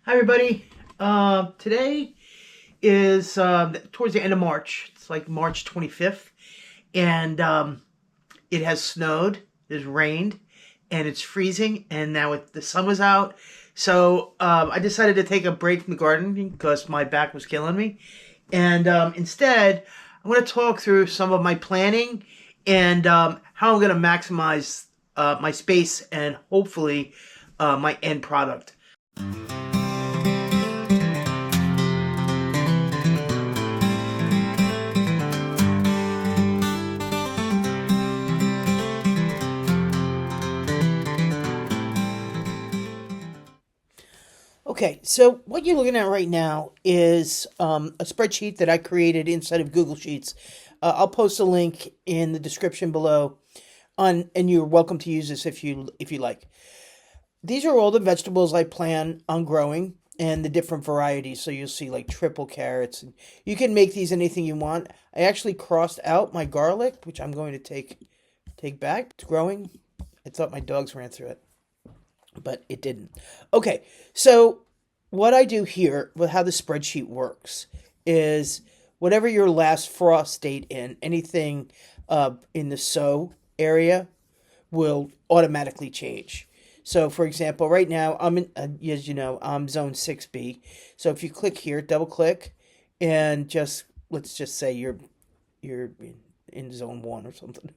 Hi, everybody. Today is towards the end of March. It's like March 25th, and it has snowed, it's rained, and it's freezing. And now the sun was out, so I decided to take a break from the gardening because my back was killing me. And instead, I'm going to talk through some of my planning and how I'm going to maximize my space and hopefully my end product. Okay, so what you're looking at right now is a spreadsheet that I created inside of Google Sheets. I'll post a link in the description below, and you're welcome to use this if you like. These are all the vegetables I plan on growing and the different varieties. So you'll see like triple carrots. And you can make these anything you want. I actually crossed out my garlic, which I'm going to take back. It's growing. I thought my dogs ran through it, but it didn't. Okay, so what I do here with how the spreadsheet works is whatever your last frost date in, anything in the sow area will automatically change. So, for example, right now I'm in, as you know, I'm zone 6B. So if you click here, double click, and let's just say you're in zone 1 or something,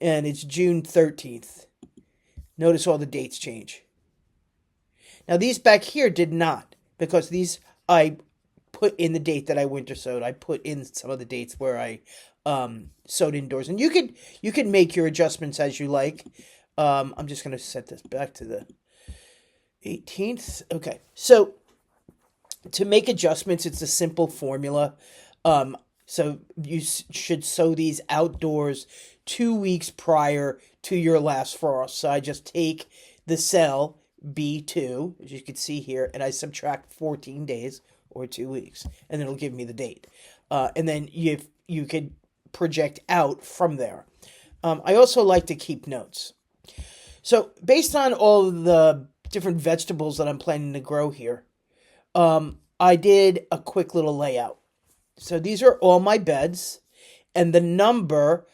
and it's June 13th. Notice all the dates change. Now these back here did not, because these I put in the date that I winter sowed. I put in some of the dates where I sowed indoors, and you could make your adjustments as you like. I'm just going to set this back to the 18th. Okay, so to make adjustments, it's a simple formula. So you should sow these outdoors 2 weeks prior to your last frost. So I just take the cell B2, as you can see here, and I subtract 14 days or 2 weeks, and it'll give me the date. And then you could project out from there. I also like to keep notes. So based on all of the different vegetables that I'm planning to grow here, I did a quick little layout. So these are all my beds and the number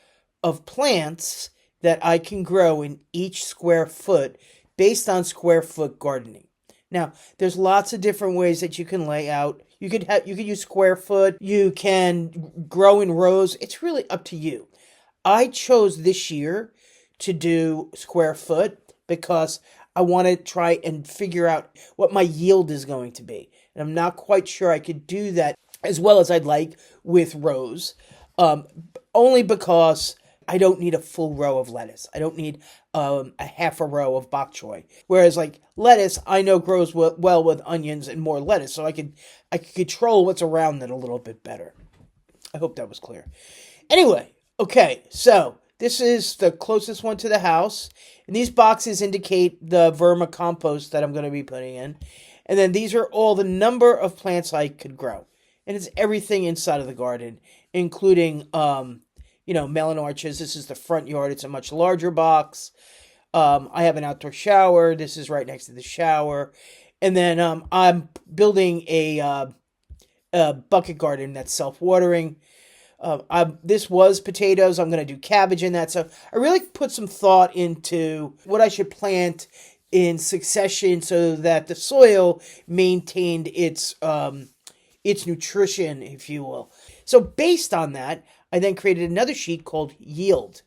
of plants that I can grow in each square foot based on square foot gardening. Now, there's lots of different ways that you can lay out. You could use square foot, you can grow in rows. It's really up to you. I chose this year to do square foot because I want to try and figure out what my yield is going to be. And I'm not quite sure I could do that as well as I'd like with rows, only because I don't need a full row of lettuce. I don't need a half a row of bok choy. Whereas like lettuce, I know grows well with onions and more lettuce, so I could control what's around it a little bit better. I hope that was clear. Anyway, okay, so this is the closest one to the house, and these boxes indicate the vermicompost that I'm going to be putting in. And then these are all the number of plants I could grow. And it's everything inside of the garden, including melon orchards. This is the front yard. It's a much larger box. I have an outdoor shower. This is right next to the shower. And then I'm building a bucket garden that's self-watering. This was potatoes. I'm going to do cabbage in that. So I really put some thought into what I should plant in succession so that the soil maintained its nutrition, if you will. So based on that, I then created another sheet called yield.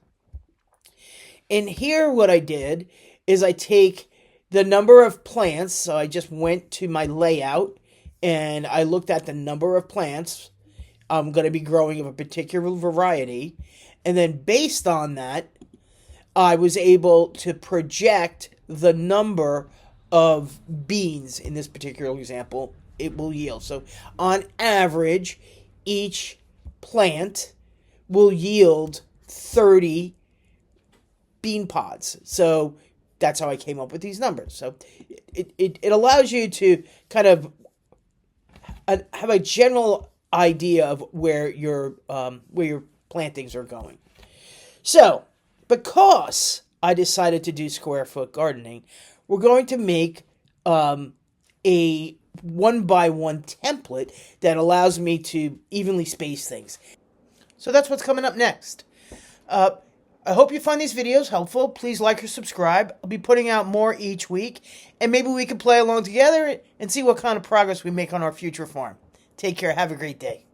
And here what I did is I take the number of plants. So I just went to my layout and I looked at the number of plants I'm going to be growing of a particular variety. And then based on that, I was able to project the number of beans in this particular example it will yield. So on average, each plant will yield 30 bean pods. So that's how I came up with these numbers. So it allows you to kind of have a general idea of where your plantings are going. So because I decided to do square foot gardening, we're going to make a 1x1 template that allows me to evenly space things. So that's what's coming up next. I hope you find these videos helpful. Please like or subscribe. I'll be putting out more each week, and maybe we can play along together and see what kind of progress we make on our future farm. Take care. Have a great day.